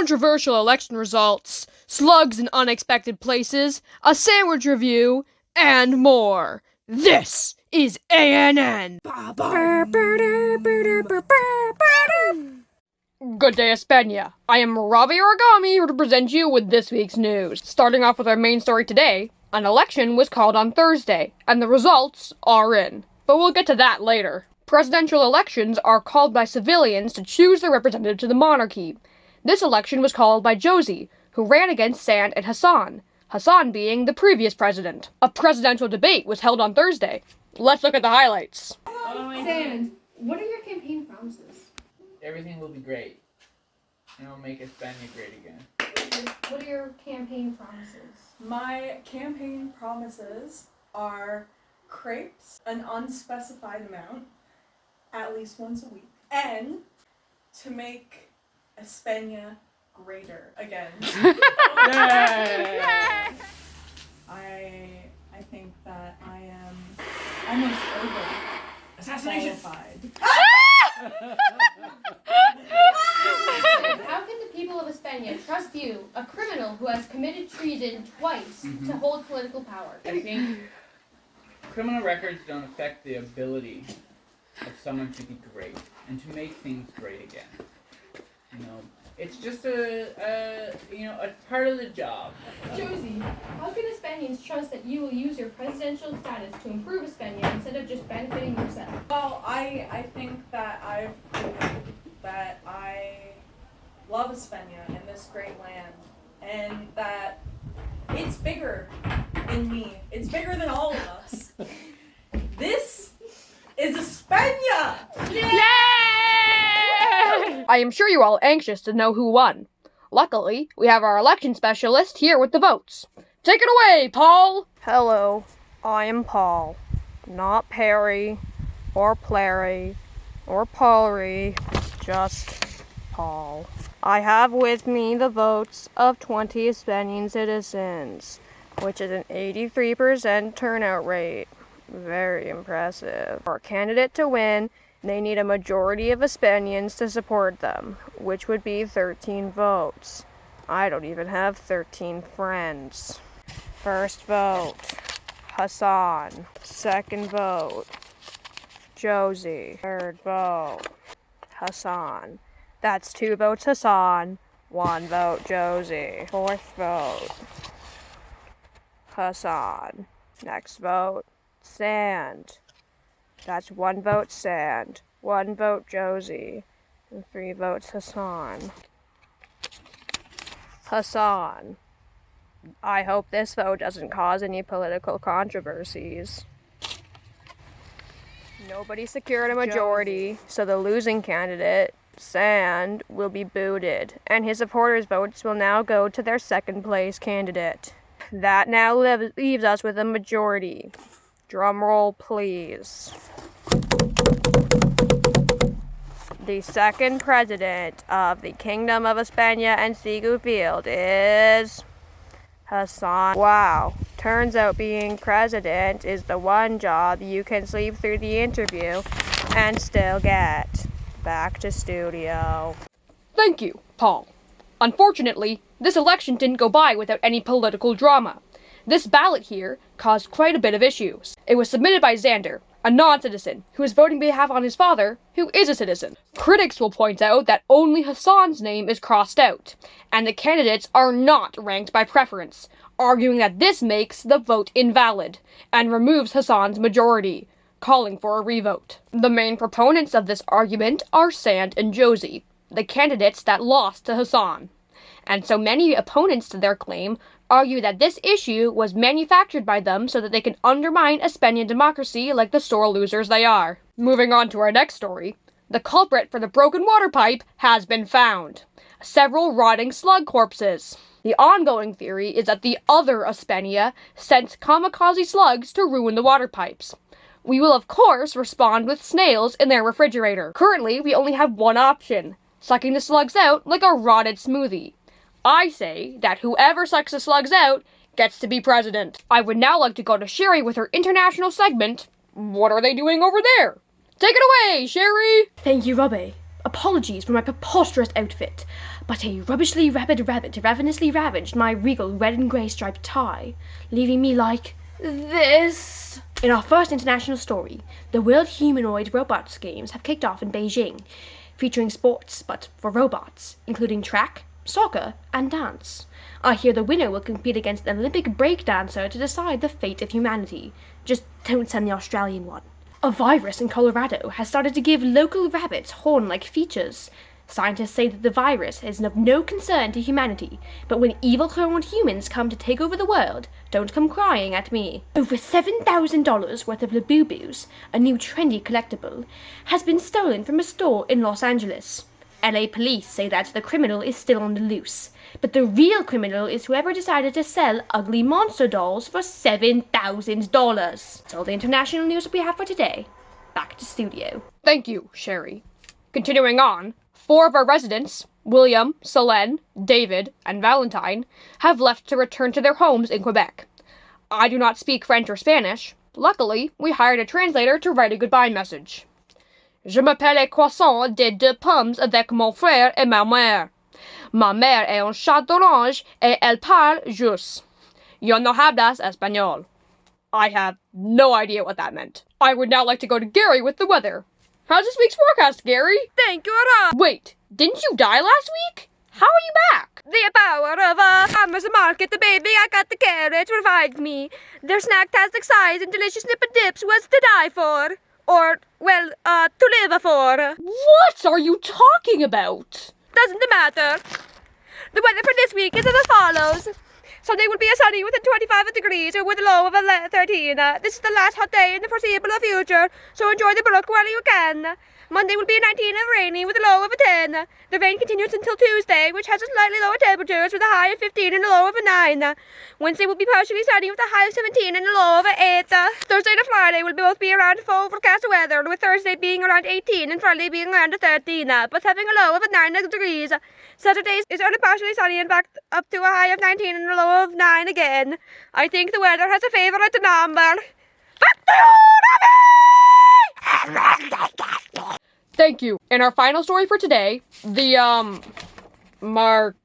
controversial election results, slugs in unexpected places, a sandwich review, and more. This is ANN. Good day, Aspenia. I am Ravi Origami here to present you with this week's news. Starting off with our main story today, an election was called on Thursday, and the results are in. But we'll get to that later. Presidential elections are called by civilians to choose their representative to the monarchy. This election was called by Josie, who ran against Sand and Hassan, Hassan being the previous president. A presidential debate was held on Thursday. Let's look at the highlights. Sand, what are your campaign promises? Everything will be great, and I'll make Aspenia great again. What are your campaign promises? My campaign promises are crepes, an unspecified amount, at least once a week, and to make Aspenia greater again. I think that I am almost qualified. How can the people of Aspenia trust you, a criminal who has committed treason twice, to hold political power? I think criminal records don't affect the ability of someone to be great and to make things great again. You know, it's just a part of the job. Josie, how can Aspenians trust that you will use your presidential status to improve Aspenia instead of just benefiting yourself? Well, I think that I've proven that I love Aspenia and this great land, and that it's bigger than me. It's bigger than all of us. This is Aspenia! Yay! I am sure you're all anxious to know who won. Luckily, we have our election specialist here with the votes. Take it away, Paul! Hello, I am Paul. Not Perry, or Plary, or Paulery, just Paul. I have with me the votes of 20 Aspenian citizens, which is an 83% turnout rate. Very impressive. For a candidate to win, they need a majority of Aspenians to support them, which would be 13 votes. I don't even have 13 friends. First vote, Hassan. Second vote, Josie. Third vote, Hassan. That's 2 votes Hassan, 1 vote Josie. Fourth vote, Hassan. Next vote, Sand. That's 1 vote Sand, 1 vote Josie, and 3 votes Hassan. Hassan. I hope this vote doesn't cause any political controversies. Nobody secured a majority, so the losing candidate, Sand, will be booted, and his supporters' votes will now go to their second place candidate. That now leaves us with a majority. Drum roll, please. The second president of the Kingdom of Aspenia and Sigu Field is Hassan. Wow, turns out being president is the one job you can sleep through the interview and still get. Back to studio. Thank you, Paul. Unfortunately, this election didn't go by without any political drama. This ballot here caused quite a bit of issues. It was submitted by Xander, a non-citizen, who is voting behalf on his father, who is a citizen. Critics will point out that only Hassan's name is crossed out, and the candidates are not ranked by preference, arguing that this makes the vote invalid, and removes Hassan's majority, calling for a revote. The main proponents of this argument are Sand and Josie, the candidates that lost to Hassan. And so many opponents to their claim argue that this issue was manufactured by them so that they can undermine Aspenian democracy like the sore losers they are. Moving on to our next story, the culprit for the broken water pipe has been found. Several rotting slug corpses. The ongoing theory is that the other Aspenia sent kamikaze slugs to ruin the water pipes. We will of course respond with snails in their refrigerator. Currently, we only have one option, sucking the slugs out like a rotted smoothie. I say that whoever sucks the slugs out gets to be president. I would now like to go to Sherry with her international segment, What Are They Doing Over There? Take it away, Sherry! Thank you, Robbie. Apologies for my preposterous outfit, but a rubbishly rabid rabbit ravenously ravaged my regal red and grey striped tie, leaving me like this. In our first international story, the World Humanoid Robots Games have kicked off in Beijing, featuring sports, but for robots, including track, soccer, and dance. I hear the winner will compete against an Olympic breakdancer to decide the fate of humanity. Just don't send the Australian one. A virus in Colorado has started to give local rabbits horn-like features. Scientists say that the virus is of no concern to humanity, but when evil cloned humans come to take over the world, don't come crying at me. Over $7,000 worth of Labubu's, a new trendy collectible, has been stolen from a store in Los Angeles. LA police say that the criminal is still on the loose, but the real criminal is whoever decided to sell ugly monster dolls for $7,000. That's all the international news that we have for today. Back to studio. Thank you, Sherry. Continuing on, 4 of our residents, William, Selene, David, and Valentine, have left to return to their homes in Quebec. I do not speak French or Spanish. Luckily, we hired a translator to write a goodbye message. Je m'appelle Croissant des 2 pommes avec mon frère et ma mère. Ma mère est un chat d'orange et elle parle juste. Yo no hablas español. I have no idea what that meant. I would now like to go to Gary with the weather. How's this week's forecast, Gary? Thank you, Rob. Wait, didn't you die last week? How are you back? The power of a farmer's market, the baby I got the carrots revived me. Their snacktastic size and delicious nip and dips was to die for. Or, well, to live for. What are you talking about? Doesn't matter. The weather for this week is as follows. Sunday will be a sunny with a 25 degrees with a low of 13. This is the last hot day in the foreseeable future, so enjoy the brook while you can. Monday will be 19 and rainy with a low of 10. The rain continues until Tuesday, which has a slightly lower temperatures with a high of 15 and a low of 9. Wednesday will be partially sunny with a high of 17 and a low of 8. Thursday and Friday will both be around full forecast weather, with Thursday being around 18 and Friday being around 13, but having a low of 9 degrees. Saturday is only partially sunny and back up to a high of 19 and a low of 9 again. I think the weather has a favourite number. Back to you, Robbie! Thank you. And our final story for today, the, Marquess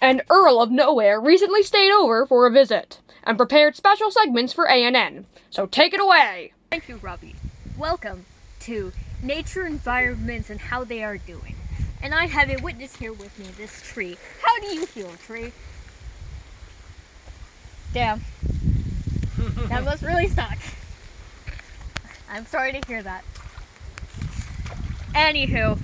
and Earl of Nowhere recently stayed over for a visit and prepared special segments for ANN. So take it away. Thank you, Robbie. Welcome to Nature Environments and How They Are Doing. And I have a witness here with me, this tree. How do you feel, tree? Damn. That must really suck. I'm sorry to hear that. Anywho.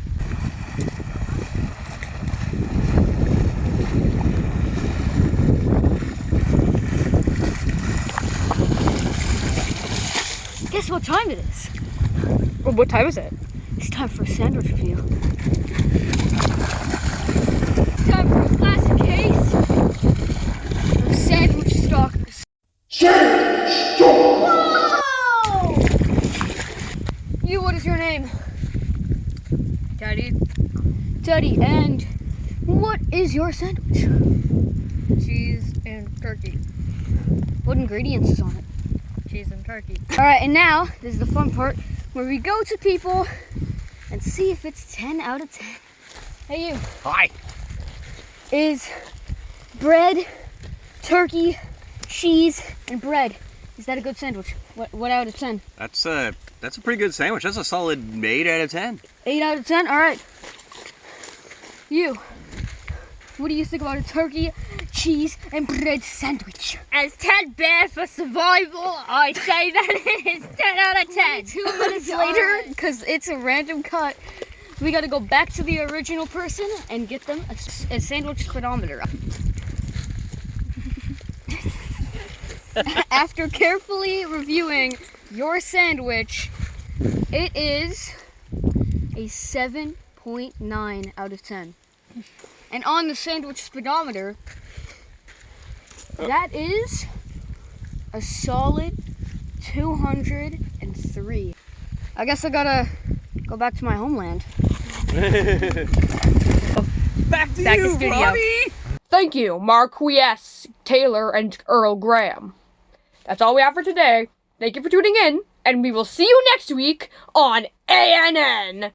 Guess what time it is? Well, what time is it? It's time for a sandwich review. It's time for a classic case of sandwich stalkers. Sandwich stalkers! Whoa! You, what is your name? Daddy, Teddy, and what is your sandwich? cheese and turkey. What ingredients is on it? Cheese and turkey. Alright, and now, this is the fun part, where we go to people and see if it's 10 out of 10. Hey you. Hi. Is bread, turkey, cheese, and bread, is that a good sandwich? What out of 10? That's a pretty good sandwich. That's a solid 8 out of 10. 8 out of 10? Alright. You. What do you think about a turkey, cheese, and bread sandwich? As 10 bad for survival, I say that it is 10 out of 10. 2 minutes later, because it's a random cut, we gotta go back to the original person and get them a sandwich speedometer. After carefully reviewing your sandwich, it is a 7.9 out of 10. And on the sandwich speedometer, that is a solid 203. I guess I gotta go back to my homeland. Back to Back to you, studio. Robbie. Thank you, Marquess, Taylor, and Earl Graham. That's all we have for today. Thank you for tuning in, and we will see you next week on ANN.